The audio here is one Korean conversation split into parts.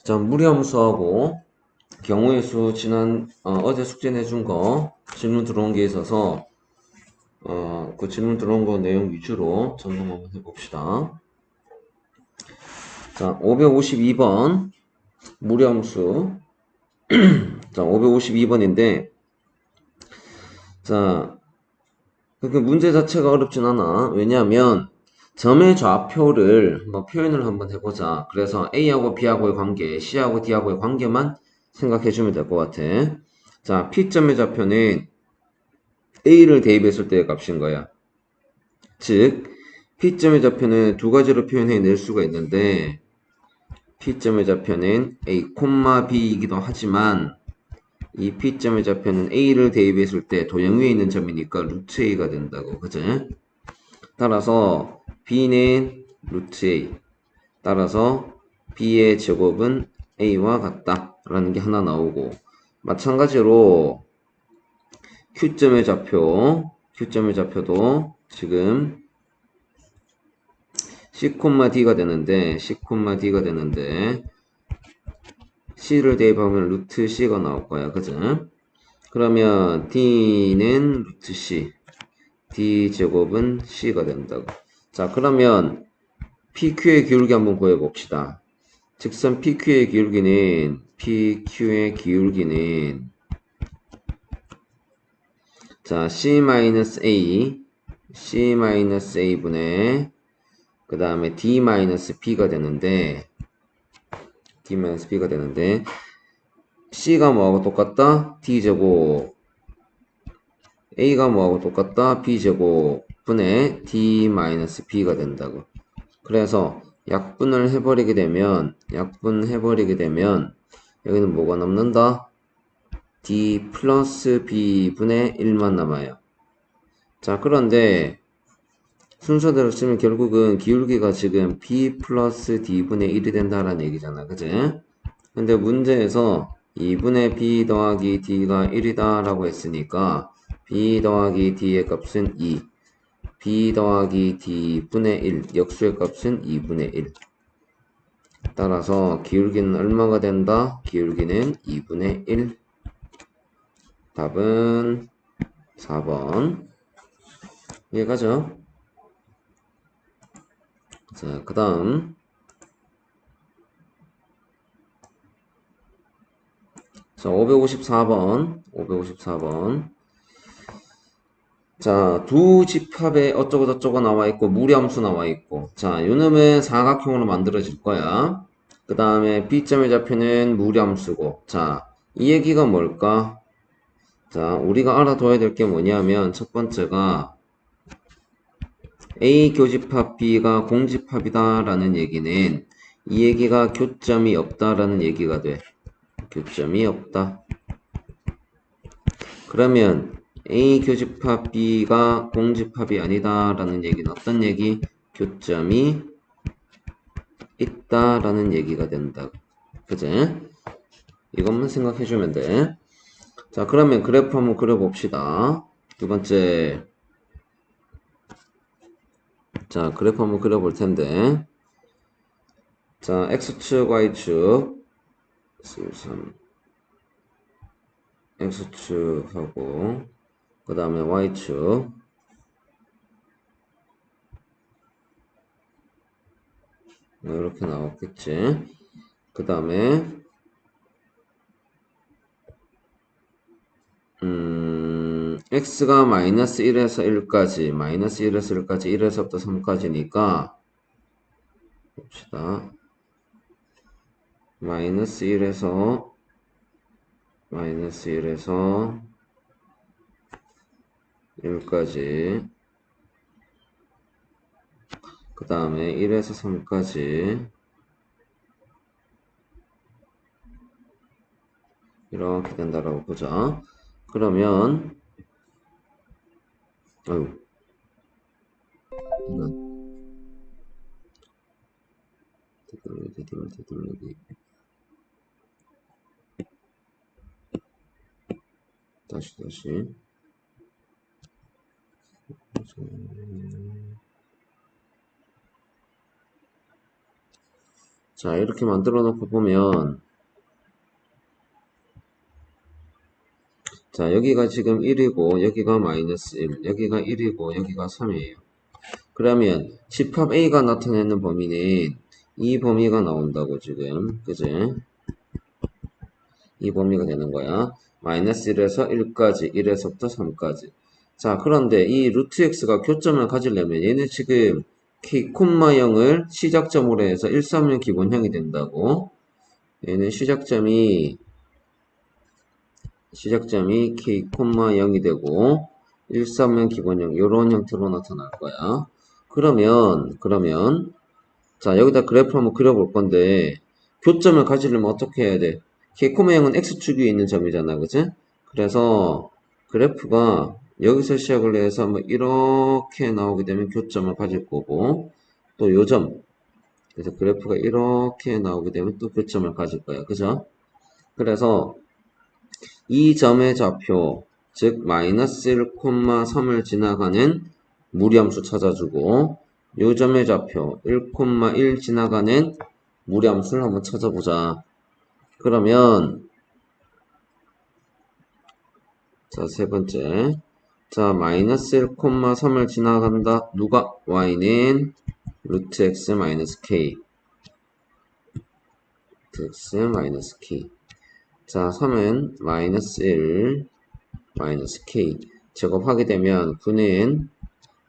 자, 무리함수하고 경우의 수 어제 숙제 내준 거 질문 들어온 게 있어서 그 질문 들어온 거 내용 위주로 점검 한번 해봅시다. 자, 552번 무리함수. 자, 552번인데 자, 그 문제 자체가 어렵진 않아. 왜냐하면 점의 좌표를 한번 표현을 한번 해보자. 그래서 A하고 B하고의 관계, C하고 D하고의 관계만 생각해주면 될 것 같아. 자, P점의 좌표는 A를 대입했을 때의 값인 거야. 즉, P점의 좌표는 두 가지로 표현해낼 수가 있는데 P점의 좌표는 A, B이기도 하지만 이 P점의 좌표는 A를 대입했을 때 도형 위에 있는 점이니까 루트 A가 된다고. 그치? 따라서 B는 루트 A. 따라서 B의 제곱은 A와 같다. 라는 게 하나 나오고 마찬가지로 Q점의 좌표도 지금 C,D가 되는데 C를 대입하면 루트 C가 나올 거야. 그죠? 그러면 D는 루트 C, D 제곱은 C가 된다고. 자, 그러면 PQ의 기울기 한번 구해봅시다. 직선 PQ의 기울기는 자, C-A 분의 그 다음에 D-B가 되는데 C가 뭐하고 똑같다? D제곱. A가 뭐하고 똑같다? B제곱 분의 D-B가 된다고. 그래서 약분을 해버리게 되면 여기는 뭐가 남는다? D 플러스 B분의 1만 남아요. 자, 그런데 순서대로 쓰면 결국은 기울기가 지금 B 플러스 D분의 1이 된다라는 얘기잖아. 그치? 근데 문제에서 2분의 B 더하기 D가 1이다 라고 했으니까 B 더하기 D의 값은 2, B 더하기 D분의 1, 역수의 값은 2분의 1. 따라서 기울기는 얼마가 된다? 기울기는 2분의 1. 답은 4번. 이해가죠? 자, 그 다음. 자, 554번. 자, 두 집합에 어쩌고 저쩌고 나와 있고, 무리함수 나와 있고. 자, 요놈은 사각형으로 만들어질 거야. 그 다음에 B점의 좌표는 무리함수고. 자, 이 얘기가 뭘까? 자, 우리가 알아둬야 될 게 뭐냐면, 첫 번째가 A 교집합 B가 공집합이다 라는 얘기는 이 얘기가 교점이 없다 라는 얘기가 돼. 교점이 없다. 그러면 A 교집합 B가 공집합이 아니다 라는 얘기는 어떤 얘기? 교점이 있다 라는 얘기가 된다. 그지? 이것만 생각해주면 돼. 자, 그러면 그래프 한번 그려봅시다. 두 번째. 자, 그래프 한번 그려볼 텐데. 자, X축, Y축. 3, X축하고, 그 다음에 Y축. 이렇게 나왔겠지. 그 다음에, X가 마이너스 1에서 1까지, 1에서부터 3까지니까, 봅시다. 마이너스 1에서 1까지, 그 다음에 1에서 3까지, 이렇게 된다라고 보자. 그러면, 아유, 되돌리기. 다시. 자, 이렇게 만들어 놓고 보면, 자, 여기가 지금 1이고, 여기가 마이너스 1, 여기가 1이고, 여기가 3이에요. 그러면 집합 A가 나타내는 범위는 이 범위가 나온다고 지금, 그지? 이 범위가 되는 거야. 마이너스 1에서 1까지, 1에서부터 3까지. 자, 그런데 이 루트 x가 교점을 가지려면 얘는 지금 k, 0을 시작점으로 해서 1, 3은 기본형이 된다고. 얘는 시작점이 k, 0이 되고 1, 3은 기본형 이런 형태로 나타날 거야. 그러면 자, 여기다 그래프 한번 그려볼 건데, 교점을 가지려면 어떻게 해야 돼? K코마형은 X축 위에 있는 점이잖아, 그치? 그래서, 그래프가 여기서 시작을 해서 뭐 이렇게 나오게 되면 교점을 가질 거고, 또 요 점. 그래서 그래프가 이렇게 나오게 되면 또 교점을 가질 거야, 그죠? 그래서, 이 점의 좌표, 즉, 마이너스 1, 3을 지나가는 무리함수 찾아주고, 요 점의 좌표 1,1 지나가는 무리함수를 한번 찾아보자. 그러면 자, 세 번째. 자, 마이너스 1, 3을 지나간다. 누가? y는 루트 x 마이너스 k. x 마이너스 k. 자, 3은 마이너스 1 마이너스 k. 제곱하게 되면 9는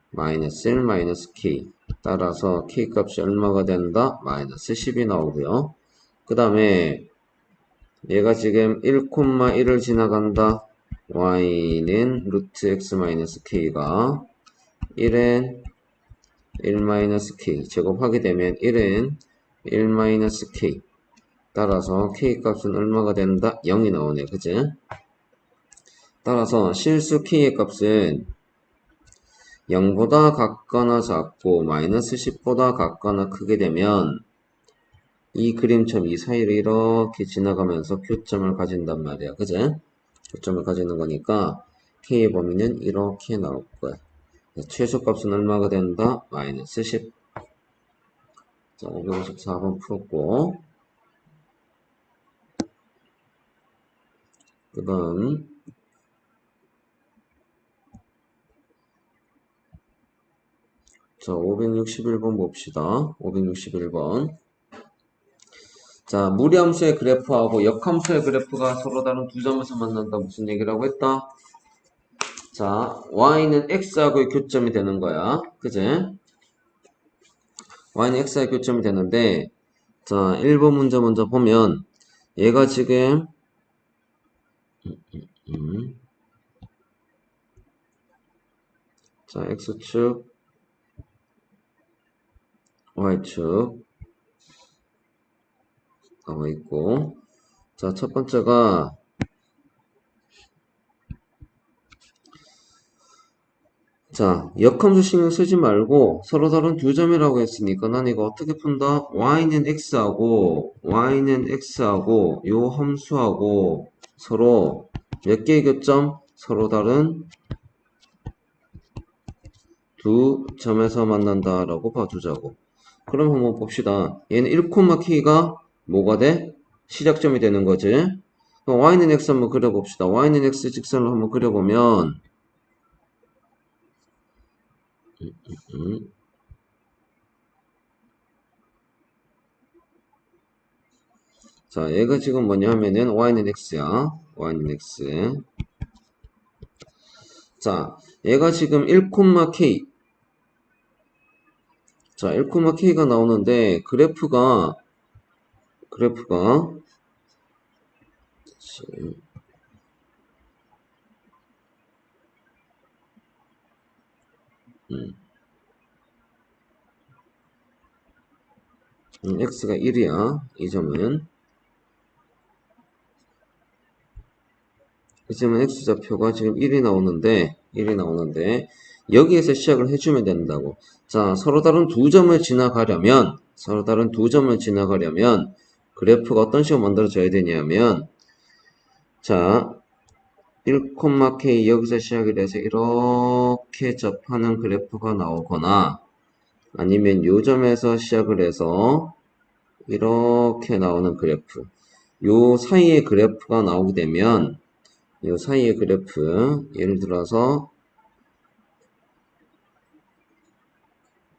마이너스 1 마이너스 k. 따라서 k 값이 얼마가 된다? 마이너스 10이 나오고요. 그 다음에 얘가 지금 1,1을 지나간다. y는 루트 x 마이너스 k가 1은 1 마이너스 k 제곱하게 되면 1은 1 마이너스 k. 따라서 k 값은 얼마가 된다? 0이 나오네. 그치? 따라서 실수 k의 값은 0보다 같거나 작고 마이너스 10보다 같거나 크게 되면 이 그림처럼 이 사이를 이렇게 지나가면서 교점을 가진단 말이야. 그지? 교점을 가지는 거니까 K의 범위는 이렇게 나올 거야. 최소값은 얼마가 된다? 마이너스 10. 자, 554번 풀었고. 그 다음, 자, 561번 봅시다. 561번. 자, 무리함수의 그래프하고 역함수의 그래프가 서로 다른 두 점에서 만난다. 무슨 얘기라고 했다? 자, y는 x하고의 교점이 되는 거야. 그지? y는 x하고의 교점이 되는데, 자, 1번 문제 먼저 보면, 얘가 지금, 자, x축, y축, 나와 있고, 자, 첫 번째가, 자, 역함수 신경 쓰지 말고 서로 다른 두 점이라고 했으니까 난 이거 어떻게 푼다? y는 x하고 요 함수하고 서로 몇 개의 교점? 서로 다른 두 점에서 만난다라고 봐주자고. 그럼 한번 봅시다. 얘는 1,k가 뭐가 돼? 시작점이 되는 거지. 그럼 y는 x 한번 그려봅시다. y는 x 직선을 한번 그려보면 자, 얘가 지금 뭐냐 하면은 y는 x야. y는 x. 자, 얘가 지금 1,k. 자, 1,k가 나오는데 그래프가 x가 1이야. 이 점은 x좌표가 지금 1이 나오는데 여기에서 시작을 해주면 된다고. 자, 서로 다른 두 점을 지나가려면 그래프가 어떤 식으로 만들어져야 되냐면 자, 1,k 여기서 시작을 해서 이렇게 접하는 그래프가 나오거나 아니면 요 점에서 시작을 해서 이렇게 나오는 그래프. 요 사이의 그래프가 나오게 되면, 요 사이의 그래프, 예를 들어서,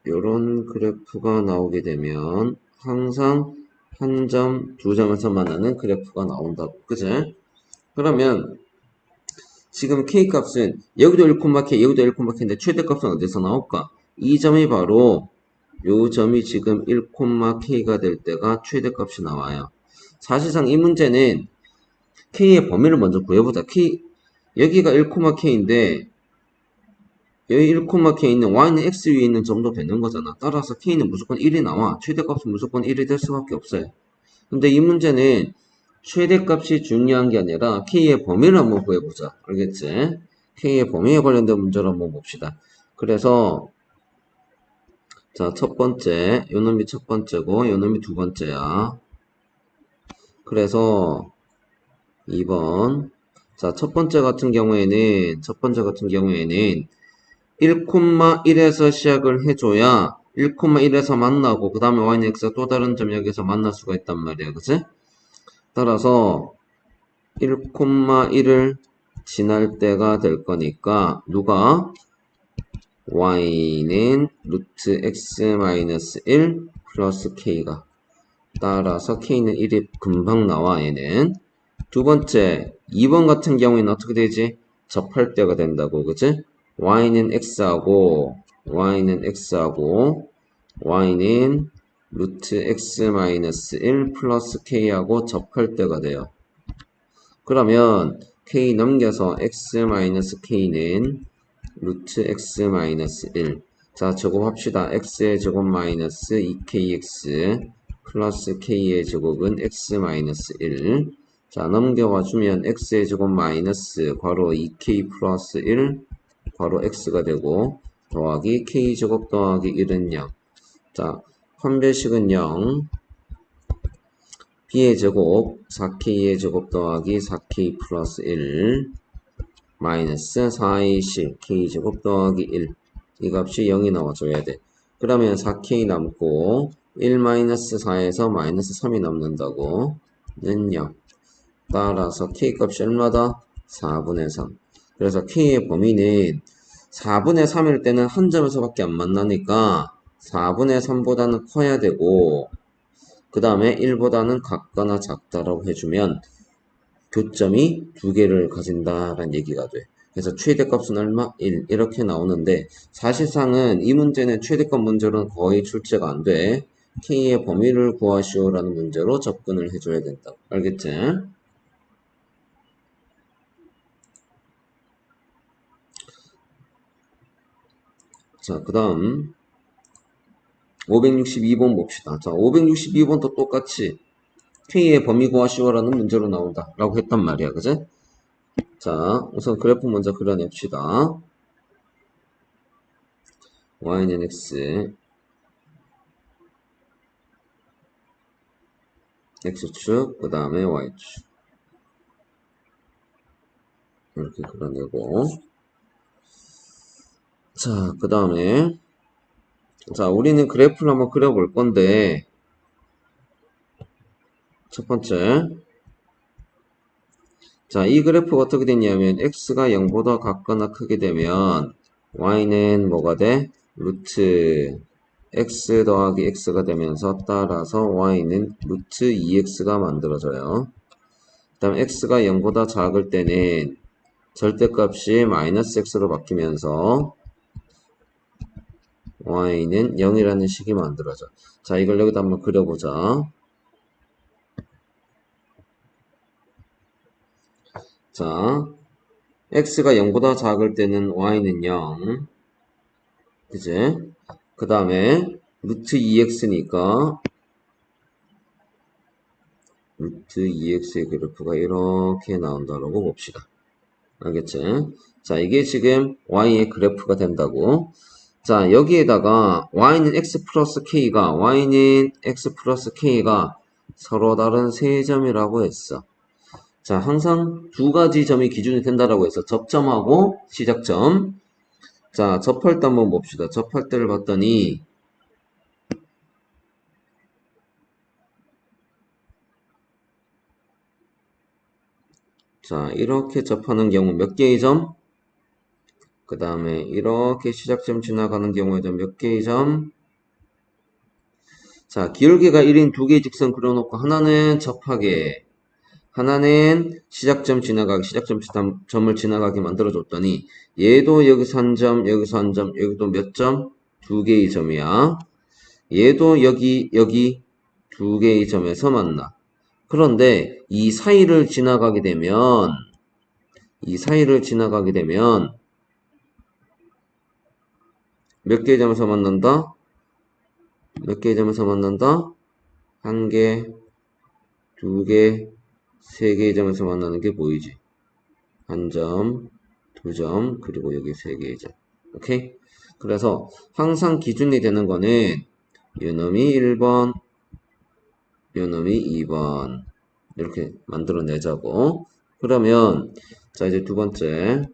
요런 그래프가 나오게 되면, 항상 한 점, 두 점에서 만나는 그래프가 나온다고. 그지? 그러면, 지금 K 값은, 여기도 1,K, 여기도 1,K인데, 최대값은 어디서 나올까? 이 점이 바로, 요 점이 지금 1,K가 될 때가 최대값이 나와요. 사실상 이 문제는 K의 범위를 먼저 구해보자. 여기가 1,K인데 여기 1,K에 있는 Y는 X 위에 있는 점도 되는 거잖아. 따라서 K는 무조건 1이 나와. 최대값은 무조건 1이 될 수밖에 없어요. 근데 이 문제는 최대값이 중요한 게 아니라 K의 범위를 한번 구해보자. 알겠지? K의 범위에 관련된 문제를 한번 봅시다. 그래서 자, 첫 번째, 요 놈이 첫 번째고 요 놈이 두 번째야. 그래서 2번. 자, 첫 번째 같은 경우에는 1,1에서 시작을 해줘야 1,1에서 만나고 그 다음에 y는 x가 또 다른 점 여기서 만날 수가 있단 말이야. 그치? 따라서 1,1을 지날 때가 될 거니까 누가 y는 루트 x-1 플러스 k가 따라서 k는 1이 금방 나와 얘는. 두 번째 2번 같은 경우에는 어떻게 되지? 접할 때가 된다고. 그치? y는 y는 루트 x-1 플러스 k하고 접할 때가 돼요. 그러면 k 넘겨서 x-k는 루트 x-1. 자, 제곱합시다. x의 제곱 마이너스 2kx 플러스 k의 제곱은 x-1. 자, 넘겨와 주면 x의 제곱 마이너스 괄호 2k 플러스 1 괄호 x가 되고 더하기 k제곱 더하기 1은 0. 자, 판별식은 0. b의 제곱 4k의 제곱 더하기 4k 플러스 1 마이너스 4ac k제곱 더하기 1. 이 값이 0이 나와줘야 돼. 그러면 4k 남고 1 마이너스 4에서 마이너스 3이 남는다고. 는 0. 따라서 k값이 얼마다? 4분의 3. 그래서 k의 범위는 4분의 3일 때는 한 점에서 밖에 안 만나니까 4분의 3보다는 커야 되고 그 다음에 1보다는 같거나 작다라고 해주면 교점이 두 개를 가진다라는 얘기가 돼. 그래서 최대값은 얼마? 1 이렇게 나오는데 사실상은 이 문제는 최대값 문제로는 거의 출제가 안 돼. k의 범위를 구하시오라는 문제로 접근을 해줘야 된다. 알겠지? 자, 그 다음 562번 봅시다. 자, 562번도 똑같이 K의 범위 구하시오라는 문제로 나온다 라고 했단 말이야. 그지? 자, 우선 그래프 먼저 그려냅시다. y는 x, x축, 그 다음에 y축 이렇게 그려내고 자, 그 다음에 자, 우리는 그래프를 한번 그려볼 건데 첫 번째 자, 이 그래프가 어떻게 되냐면 x가 0보다 같거나 크게 되면 y는 뭐가 돼? 루트 x 더하기 x가 되면서 따라서 y는 루트 2x가 만들어져요. 그 다음 x가 0보다 작을 때는 절대값이 마이너스 x로 바뀌면서 y는 0이라는 식이 만들어져. 자, 이걸 여기다 한번 그려보자. 자, x가 0보다 작을 때는 y는 0. 그지? 그 다음에 루트 2x니까 루트 2x의 그래프가 이렇게 나온다고 봅시다. 알겠지? 자, 이게 지금 y의 그래프가 된다고. 자, 여기에다가 y는 x 플러스 k가 서로 다른 세 점이라고 했어. 자, 항상 두 가지 점이 기준이 된다라고 해서 접점하고 시작점. 자, 접할 때 한번 봅시다. 접할 때를 봤더니 자, 이렇게 접하는 경우 몇 개의 점? 그 다음에 이렇게 시작점 지나가는 경우에도 몇 개의 점? 자, 기울기가 1인 두 개의 직선 그려놓고 하나는 접하게, 하나는 시작점 지나가게, 점을 지나가게 만들어줬더니 얘도 여기서 한 점, 여기서 한 점, 여기도 몇 점? 두 개의 점이야. 얘도 여기 두 개의 점에서 만나. 그런데 이 사이를 지나가게 되면 몇 개의 점에서 만난다? 몇 개의 점에서 만난다? 한 개, 두 개, 세 개의 점에서 만나는 게 보이지? 한 점, 두 점, 그리고 여기 세 개의 점. 오케이? 그래서 항상 기준이 되는 거는 요놈이 1번, 요놈이 2번. 이렇게 만들어내자고. 그러면, 자, 이제 두 번째.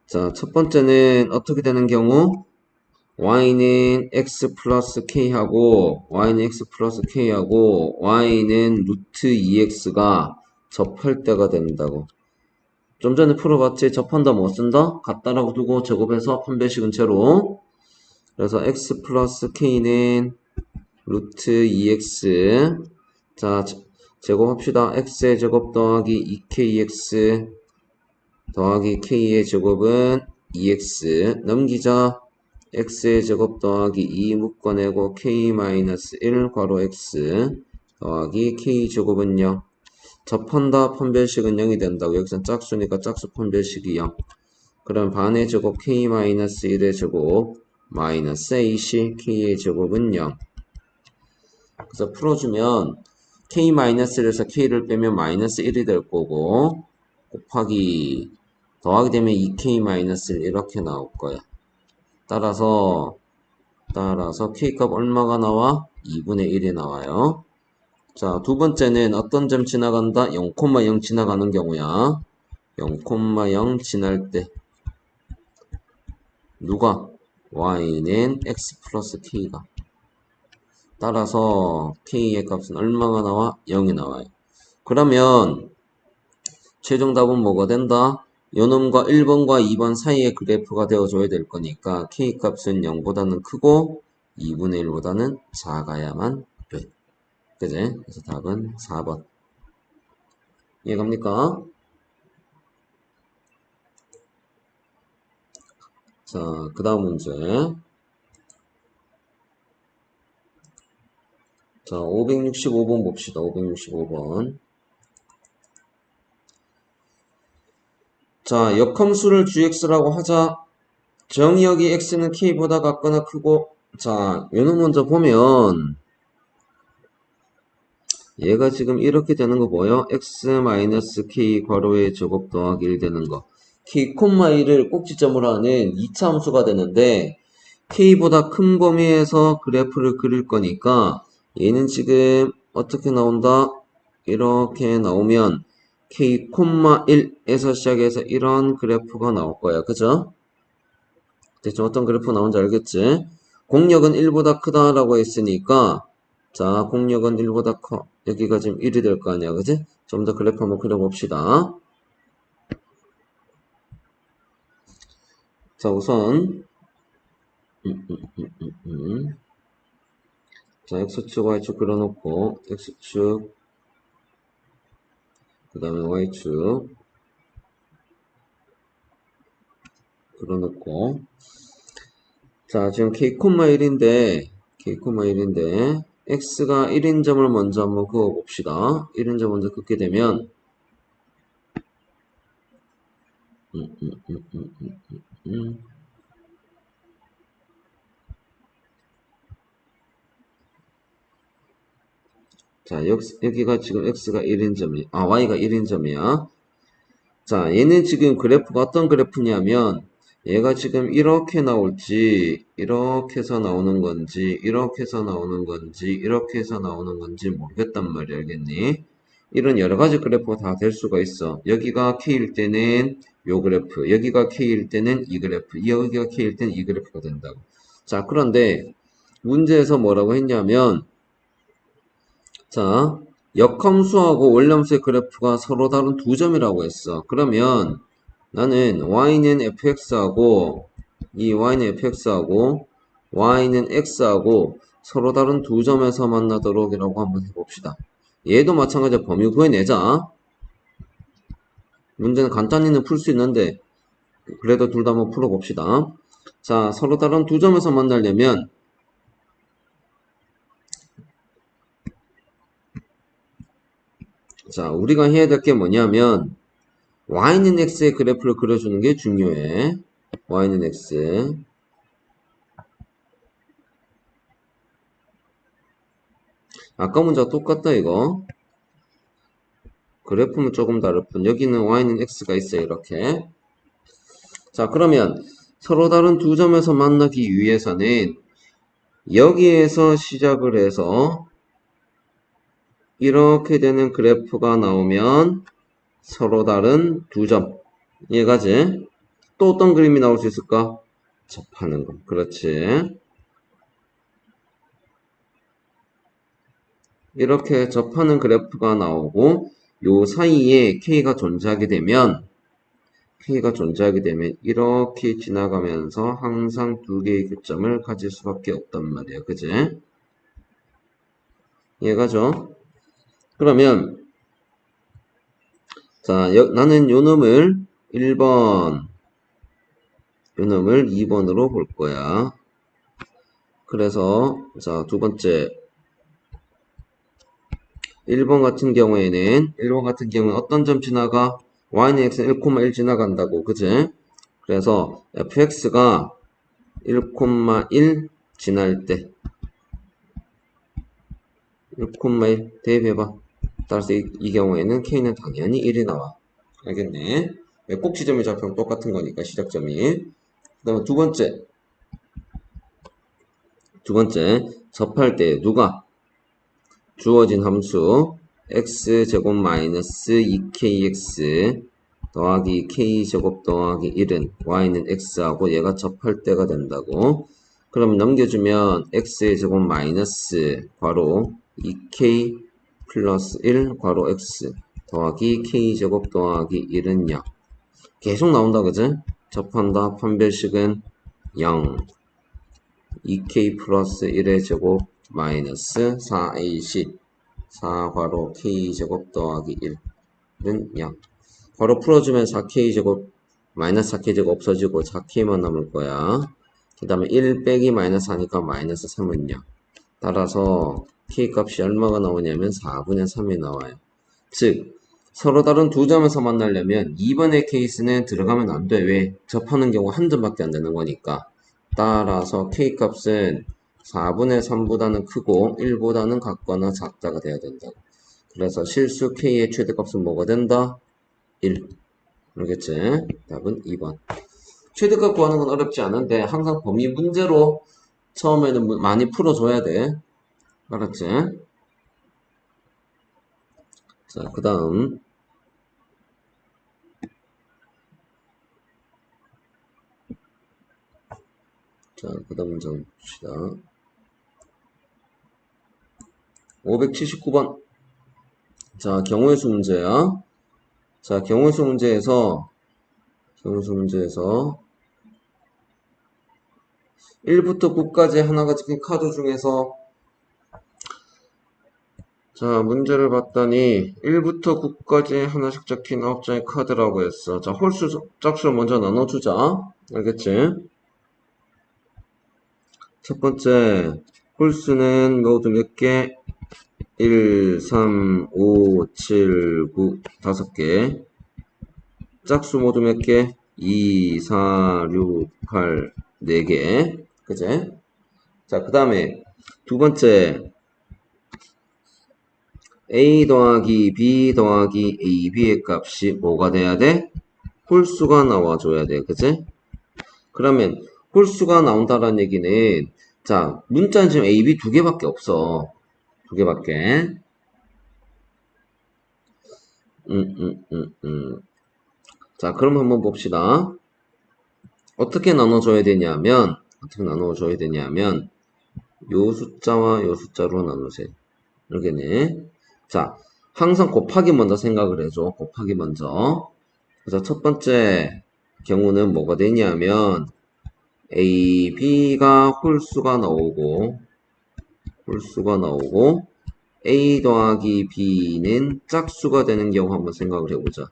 자, 첫 번째는 어떻게 되는 경우? y는 x 플러스 k하고 y는 루트 2x가 접할 때가 된다고. 좀 전에 풀어봤지? 접한다 뭐 쓴다? 같다라고 두고 제곱해서 판별식은 제로. 그래서 x 플러스 k는 루트 2x. 자, 제곱합시다. x의 제곱 더하기 2kx 더하기 k의 제곱은 2x. 넘기자. x의 제곱 더하기 2 묶어내고 k-1 괄호 x 더하기 k 제곱은 0. 접한다 판별식은 0이 된다고. 여기선 짝수니까 짝수 판별식이 0. 그럼 반의 제곱 k-1의 제곱 마이너스 ac k의 제곱은 0. 그래서 풀어주면 k-1에서 k를 빼면 마이너스 1이 될 거고 곱하기 더하게 되면 2k-1 이렇게 나올 거야. 따라서 k값 얼마가 나와? 2분의 1이 나와요. 자, 두 번째는 어떤 점 지나간다? 0,0 지나가는 경우야. 0,0 지날 때 누가? y는 x 플러스 k가. 따라서 k의 값은 얼마가 나와? 0이 나와요. 그러면 최종 답은 뭐가 된다? 요놈과 1번과 2번 사이의 그래프가 되어줘야 될 거니까 k값은 0보다는 크고 2분의 1보다는 작아야만 돼. 그지? 그래서 답은 4번. 이해갑니까? 자, 그 다음 문제. 자, 565번 봅시다. 565번. 자, 역함수를 gx라고 하자. 정의역이 x는 k보다 같거나 크고, 자, 요놈 먼저 보면 얘가 지금 이렇게 되는 거 뭐예요? x-k 괄호의 제곱 더하기 1 되는 거. k, 1을 꼭지점으로 하는 2차 함수가 되는데 k보다 큰 범위에서 그래프를 그릴 거니까 얘는 지금 어떻게 나온다? 이렇게 나오면 k, 1에서 시작해서 이런 그래프가 나올 거야. 그죠? 대충 어떤 그래프 나온지 알겠지? 공역은 1보다 크다라고 했으니까 자, 공역은 1보다 커. 여기가 지금 1이 될 거 아니야, 그지? 좀 더 그래프 한번 그려봅시다. 자, 우선 자, x축, y축 그려놓고 x축 그 다음에 y축 그려놓고 자, 지금 k,1인데 x가 1인 점을 먼저 한번 그어봅시다. 1인 점 먼저 긋게 되면 자, 여기가 지금 x가 1인점이, y가 1인점이야. 자, 얘는 지금 그래프가 어떤 그래프냐면, 얘가 지금 이렇게 나올지, 이렇게 해서 나오는 건지, 이렇게 해서 나오는 건지, 이렇게 해서 나오는 건지 모르겠단 말이야, 알겠니? 이런 여러 가지 그래프가 다 될 수가 있어. 여기가 K일 때는 요 그래프, 여기가 K일 때는 이 그래프, 여기가 K일 때는 이 그래프가 된다고. 자, 그런데 문제에서 뭐라고 했냐면, 자, 역함수하고 원래함수의 그래프가 서로 다른 두 점이라고 했어. 그러면 나는 y는 fx하고 이 y는 fx하고 y는 x하고 서로 다른 두 점에서 만나도록 이라고 한번 해봅시다. 얘도 마찬가지로 범위 구해내자. 문제는 간단히는 풀 수 있는데 그래도 둘 다 한번 풀어봅시다. 자, 서로 다른 두 점에서 만나려면 자, 우리가 해야 될 게 뭐냐면 y는 x의 그래프를 그려주는 게 중요해. y는 x. 아까 문제가 똑같다 이거. 그래프는 조금 다를 뿐 여기는 y는 x가 있어요. 이렇게. 자, 그러면 서로 다른 두 점에서 만나기 위해서는 여기에서 시작을 해서 이렇게 되는 그래프가 나오면 서로 다른 두 점. 이해가지? 또 어떤 그림이 나올 수 있을까? 접하는 거. 그렇지. 이렇게 접하는 그래프가 나오고 요 사이에 K가 존재하게 되면 이렇게 지나가면서 항상 두 개의 교점을 가질 수밖에 없단 말이야. 그지? 이해가죠? 그러면 자, 나는 요 놈을 1번, 요 놈을 2번으로 볼 거야. 그래서 자, 두 번째 1번 같은 경우에는 어떤 점 지나가? y는 x는 1,1 지나간다고. 그지? 그래서 fx가 1,1 지날 때 1,1 대입해봐. 따라서 이 경우에는 k는 당연히 1이 나와. 알겠네? 꼭 지점이 잡히면 똑같은 거니까 시작점이. 그 다음에 두 번째 접할 때 누가 주어진 함수 x제곱 마이너스 2kx 더하기 k제곱 더하기 1은 y는 x하고 얘가 접할 때가 된다고. 그럼 넘겨주면 x의 제곱 마이너스 괄호 2k 플러스 1 괄호 x 더하기 k제곱 더하기 1은 0. 계속 나온다 그지? 접한다. 판별식은 0. 2k 플러스 1의 제곱 마이너스 4ac 4 괄호 k제곱 더하기 1은 0. 괄호 풀어주면 4k제곱 마이너스 4k제곱 없어지고 4k만 남을 거야. 그 다음에 1 빼기 마이너스 하니까 마이너스 3은 0. 따라서 k값이 얼마가 나오냐면 4분의 3이 나와요. 즉 서로 다른 두 점에서 만나려면 2번의 케이스는 들어가면 안 돼. 왜? 접하는 경우 한 점밖에 안 되는 거니까. 따라서 k값은 4분의 3보다는 크고 1보다는 같거나 작다가 돼야 된다. 그래서 실수 k의 최대값은 뭐가 된다? 1. 알겠지? 답은 2번. 최대값 구하는 건 어렵지 않은데 항상 범위 문제로 처음에는 많이 풀어줘야 돼. 알았지? 자, 그 다음 문제 봅시다. 579번. 자, 경우의 수 문제야. 자, 경우의 수 문제에서 1부터 9까지 하나가 적힌 카드 중에서 자, 문제를 봤더니 1부터 9까지 하나씩 적힌 9장의 카드라고 했어. 자, 홀수, 짝수를 먼저 나눠주자. 알겠지? 첫 번째, 홀수는 모두 몇 개? 1, 3, 5, 7, 9, 5개. 짝수 모두 몇 개? 2, 4, 6, 8, 4개. 그제? 자, 그 다음에 두 번째, a 더하기 b 더하기 ab의 값이 뭐가 돼야 돼? 홀수가 나와줘야 돼. 그치? 그러면 홀수가 나온다는 얘기는 자, 문자는 지금 a, b 두 개밖에 없어. 두 개밖에. 자, 그럼 한번 봅시다. 어떻게 나눠줘야 되냐면 요 숫자와 요 숫자로 나누세요. 알겠네? 자, 항상 곱하기 먼저 생각을 해줘. 곱하기 먼저. 그래서 첫 번째 경우는 뭐가 되냐면 A, B가 홀수가 나오고 A 더하기 B는 짝수가 되는 경우 한번 생각을 해보자.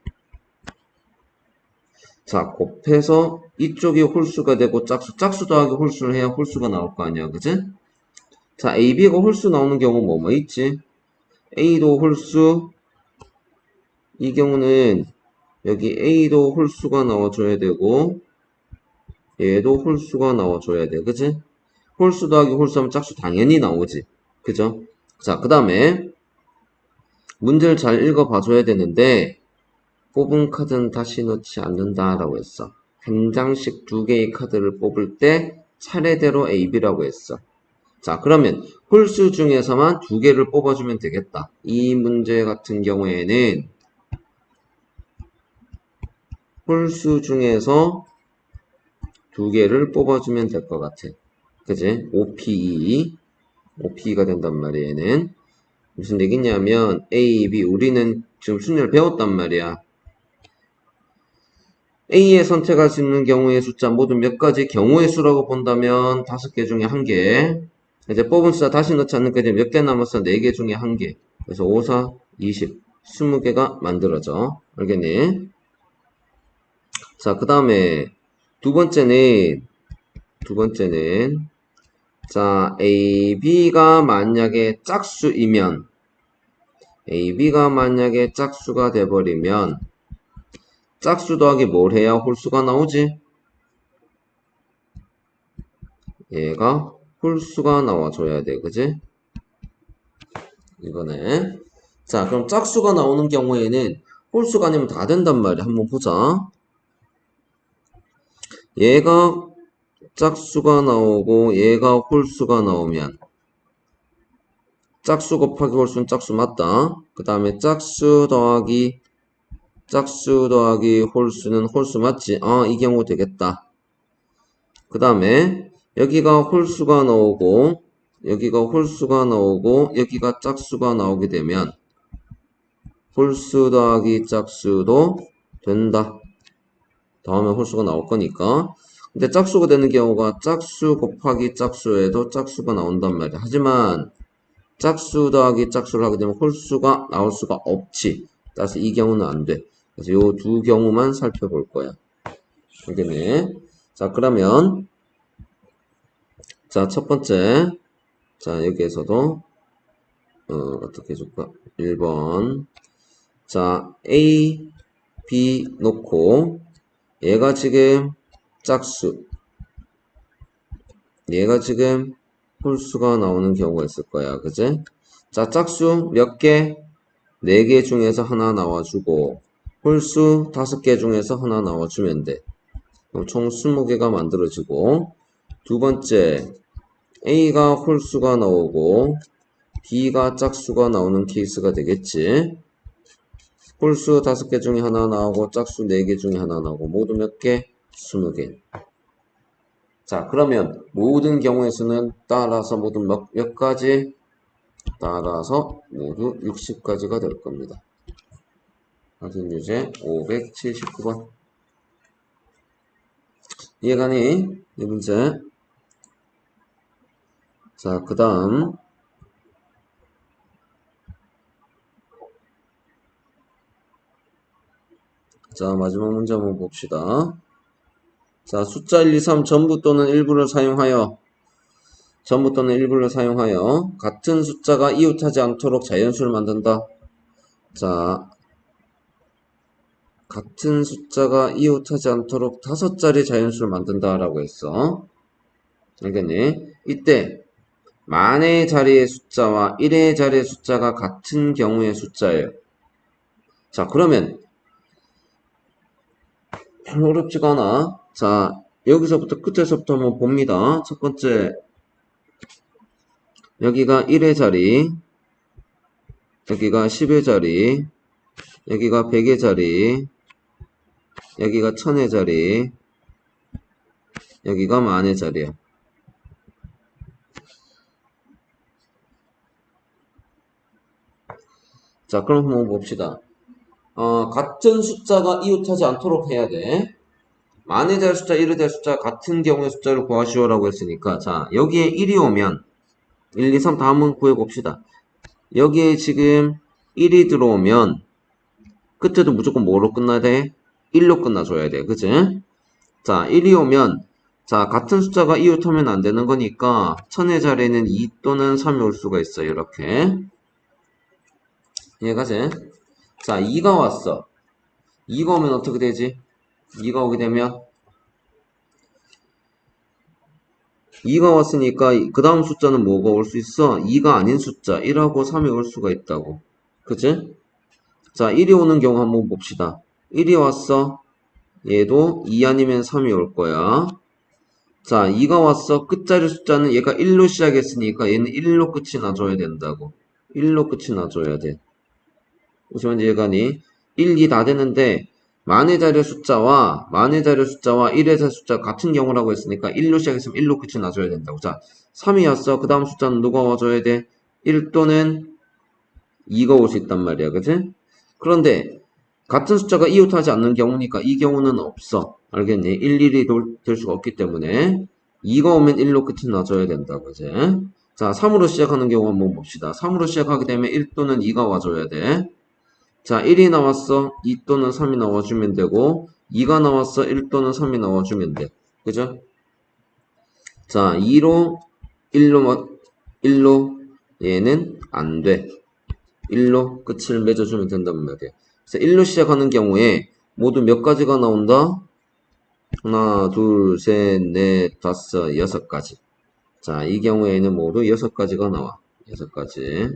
자, 곱해서 이쪽이 홀수가 되고 짝수 더하기 홀수를 해야 홀수가 나올 거 아니야, 그치? 자, A, B가 홀수 나오는 경우 뭐 있지? A도 홀수, 이 경우는 여기 A도 홀수가 나와줘야 되고 얘도 홀수가 나와줘야 돼, 그치? 홀수 더하기 홀수하면 짝수 당연히 나오지, 그죠? 자, 그 다음에 문제를 잘 읽어봐줘야 되는데 뽑은 카드는 다시 넣지 않는다라고 했어. 한 장씩 두 개의 카드를 뽑을 때 차례대로 A, B라고 했어. 자, 그러면 홀수 중에서만 두 개를 뽑아주면 되겠다. 이 문제 같은 경우에는 홀수 중에서 두 개를 뽑아주면 될 것 같아. 그지? OPE가 된단 말이야, 얘는. 무슨 얘기냐면 A, B, 우리는 지금 순위를 배웠단 말이야. A에 선택할 수 있는 경우의 숫자 모두 몇 가지 경우의 수라고 본다면 5개 중에 1개. 이제 뽑은 숫자 다시 넣지 않는 게 몇 개 남았어? 4개 중에 1개. 그래서 5, 4, 20, 20개가 만들어져. 알겠니? 자, 그 다음에 두 번째는 자, A, B가 만약에 짝수가 돼버리면 짝수 더하기 뭘 해야 홀수가 나오지? 얘가 홀수가 나와줘야 돼, 그지? 이거네. 자, 그럼 짝수가 나오는 경우에는 홀수가 아니면 다 된단 말이야. 한번 보자. 얘가 짝수가 나오고 얘가 홀수가 나오면 짝수 곱하기 홀수는 짝수 맞다. 그 다음에 짝수 더하기 홀수는 홀수 맞지? 이 경우 되겠다. 그 다음에 여기가 홀수가 나오고 여기가 짝수가 나오게 되면 홀수 더하기 짝수도 된다. 다음에 홀수가 나올 거니까. 근데 짝수가 되는 경우가 짝수 곱하기 짝수에도 짝수가 나온단 말이야. 하지만 짝수 더하기 짝수를 하게 되면 홀수가 나올 수가 없지. 따라서 이 경우는 안 돼. 그래서 요 두 경우만 살펴볼 거야. 알겠네. 자, 그러면 자, 첫 번째. 자, 여기에서도 어떻게 해줄까? 1번. 자, A, B 놓고 얘가 지금 짝수, 얘가 지금 홀수가 나오는 경우가 있을 거야. 그지? 자, 짝수 몇 개? 4개 중에서 하나 나와주고 홀수 5개 중에서 하나 나와주면 돼. 그럼 총 20개가 만들어지고 두 번째 A가 홀수가 나오고 B가 짝수가 나오는 케이스가 되겠지. 홀수 5개 중에 하나 나오고 짝수 4개 중에 하나 나오고 모두 몇 개? 20개. 자, 그러면 모든 경우의 수는 따라서 모두 몇 가지? 따라서 모두 60가지가 될 겁니다. 확인 유제 579번. 이해가니? 이 문제. 자, 그 다음. 자, 마지막 문제 한번 봅시다. 자, 숫자 1, 2, 3 전부 또는 일부를 사용하여 같은 숫자가 이웃하지 않도록 자연수를 만든다. 자, 같은 숫자가 이웃하지 않도록 5자리 자연수를 만든다라고 했어. 알겠니? 이때 만의 자리의 숫자와 1의 자리의 숫자가 같은 경우의 숫자예요. 자, 그러면 어렵지가 않아. 자, 여기서부터 끝에서부터 한번 봅니다. 첫 번째, 여기가 1의 자리, 여기가 10의 자리, 여기가 100의 자리, 여기가 1000의 자리, 여기가 만의 자리야. 자, 그럼 한번 봅시다. 같은 숫자가 이웃하지 않도록 해야 돼. 만의 자리 숫자, 1의 자리 숫자 같은 경우의 숫자를 구하시오라고 했으니까 자, 여기에 1이 오면 1, 2, 3 다 한번 구해봅시다. 여기에 지금 1이 들어오면 끝에도 무조건 뭐로 끝나야 돼? 1로 끝나줘야 돼. 그치? 자, 1이 오면 자, 같은 숫자가 이웃하면 안 되는 거니까 천의 자리에는 2 또는 3이 올 수가 있어요. 이렇게. 이해가지? 자, 2가 왔어. 2가 오면 어떻게 되지? 2가 오게 되면 2가 왔으니까 그 다음 숫자는 뭐가 올 수 있어? 2가 아닌 숫자 1하고 3이 올 수가 있다고. 그치? 자, 1이 오는 경우 한번 봅시다. 1이 왔어. 얘도 2 아니면 3이 올 거야. 자, 2가 왔어. 끝자리 숫자는 얘가 1로 시작했으니까 얘는 1로 끝이 나줘야 된다고. 1로 끝이 나줘야 돼. 보시면 얘가니 1, 2 다 되는데 만의 자리 숫자와 1의 자리 숫자 같은 경우라고 했으니까 1로 시작했으면 1로 끝이 나줘야 된다고. 자, 3이 왔어. 그 다음 숫자는 누가 와줘야 돼? 1 또는 2가 올 수 있단 말이야. 그치? 그런데 같은 숫자가 이웃하지 않는 경우니까 이 경우는 없어. 알겠니? 1, 1이 될 수가 없기 때문에 2가 오면 1로 끝이 나줘야 된다. 그지? 자, 3으로 시작하는 경우 한번 봅시다. 3으로 시작하게 되면 1 또는 2가 와줘야 돼. 자, 1이 나왔어. 2 또는 3이 나와주면 되고 2가 나왔어. 1 또는 3이 나와주면 돼. 그죠? 자, 2로 1로 얘는 안 돼. 1로 끝을 맺어주면 된단 말이야. 그래서 1로 시작하는 경우에 모두 몇 가지가 나온다? 하나, 둘, 셋, 넷, 다섯, 여섯 가지. 자, 이 경우에는 모두 여섯 가지가 나와. 여섯 가지.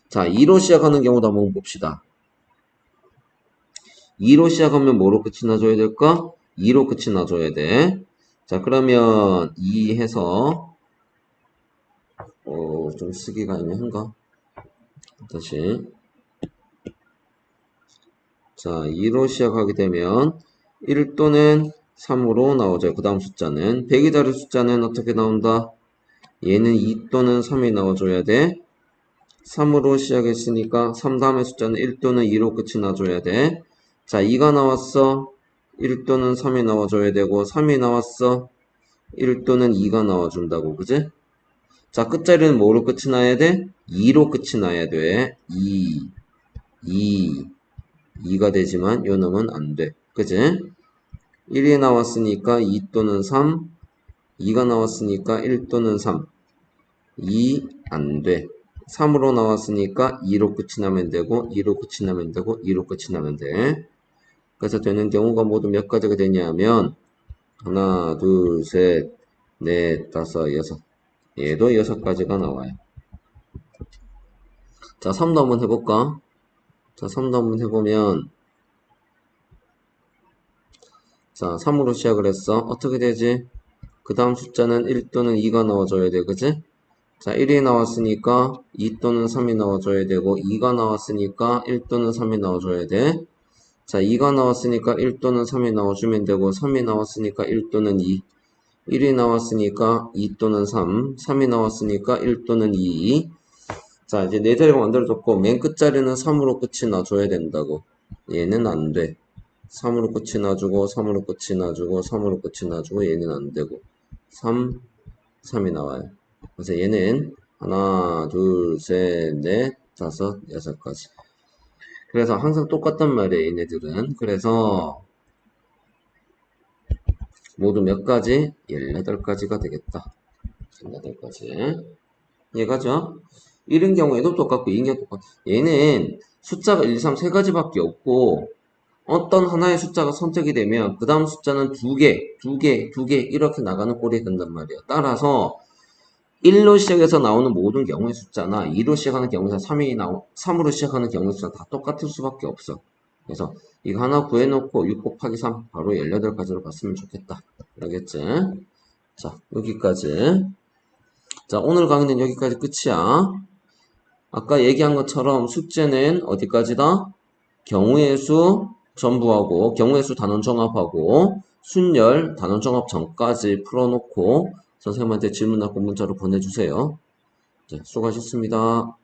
자, 2로 시작하는 경우도 한번 봅시다. 2로 시작하면 뭐로 끝이 나줘야 될까? 2로 끝이 나줘야 돼. 자, 그러면 2 해서 좀 쓰기가 애매한가? 다시. 자, 2로 시작하게 되면 1 또는 3으로 나오죠. 그 다음 숫자는 100이 다른 숫자는 어떻게 나온다? 얘는 2 또는 3이 나와줘야 돼. 3으로 시작했으니까 3 다음의 숫자는 1 또는 2로 끝이 나줘야 돼. 자, 2가 나왔어. 1 또는 3이 나와줘야 되고 3이 나왔어. 1 또는 2가 나와준다고. 그지? 자, 끝자리는 뭐로 끝이 나야 돼? 2로 끝이 나야 돼. 2가 되지만 요 놈은 안 돼. 그지? 1이 나왔으니까 2 또는 3, 2가 나왔으니까 1 또는 3, 2 안 돼. 3으로 나왔으니까 2로 끝이 나면 되고 2로 끝이 나면 되고 2로 끝이 나면 돼. 그래서 되는 경우가 모두 몇 가지가 되냐면 하나, 둘, 셋, 넷, 다섯, 여섯. 얘도 여섯 가지가 나와요. 자, 3도 한번 해볼까? 자, 3도 한번 해보면 자, 3으로 시작을 했어. 어떻게 되지? 그 다음 숫자는 1 또는 2가 나와줘야 돼. 그지? 자, 1이 나왔으니까 2 또는 3이 나와줘야 되고 2가 나왔으니까 1 또는 3이 나와줘야 돼. 자, 2가 나왔으니까 1 또는 3이 나와주면 되고 3이 나왔으니까 1 또는 2, 1이 나왔으니까 2 또는 3, 3이 나왔으니까 1 또는 2. 자, 이제 네 자리가 만들어졌고 맨 끝자리는 3으로 끝이 나줘야 된다고. 얘는 안 돼. 3으로 끝이 나주고 3으로 끝이 나주고 3으로 끝이 나주고 얘는 안 되고 3, 3이 나와요. 그래서 얘는 하나, 둘, 셋, 넷, 다섯, 여섯 가지. 그래서 항상 똑같단 말이에요, 얘네들은. 그래서 모두 몇 가지? 18가지가 되겠다. 18가지. 이해가죠? 이런 경우에도 똑같고, 이런 경우 똑같고. 얘는 숫자가 1, 2, 3, 3가지밖에 없고, 어떤 하나의 숫자가 선택이 되면, 그 다음 숫자는 두 개, 이렇게 나가는 꼴이 된단 말이에요. 따라서, 1로 시작해서 나오는 모든 경우의 숫자나 2로 시작하는 경우에서 3으로 시작하는 경우의 숫자 다 똑같을 수밖에 없어. 그래서 이거 하나 구해놓고 6 곱하기 3 바로 18가지로 봤으면 좋겠다. 알겠지? 자, 여기까지. 자, 오늘 강의는 여기까지 끝이야. 아까 얘기한 것처럼 숙제는 어디까지다? 경우의 수 전부하고 경우의 수 단원 종합하고 순열 단원 종합 전까지 풀어놓고 선생님한테 질문하고 문자로 보내주세요. 네, 수고하셨습니다.